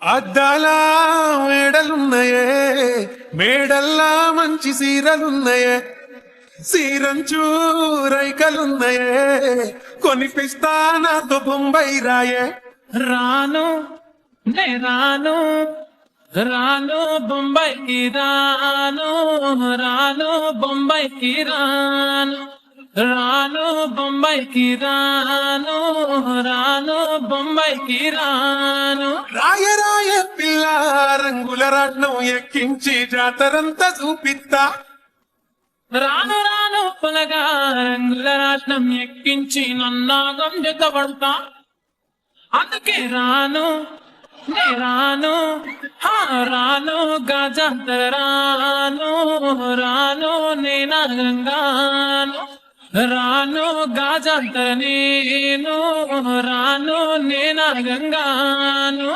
అద్దాలా మేడలున్నాయే, మేడల్లా మంచి సీరలున్నాయే, సీరంచూ రైకలున్నాయే, కొనిపిస్తా నాతో బొంబాయి రాయే. రాను నే రాను రాను బొంబాయికి రాను రాను బొంబాయికి రాను రాను బొంబాయికి రాను రాను బొంబాయికి రాను. రాయ రాయ పిల్ల రంగుల రాట్నం ఎక్కించి జాతరంతా చూపిస్తా. రాను రాను పొలగా రంగుల రాట్నం ఎక్కించి నన్నాగం జతపడతా. అందుకే రాను నే రాను రాను గజంతర రాను రాను నేనాగంగాను రాను గజంతర నేను రాను నేనాగంగాను.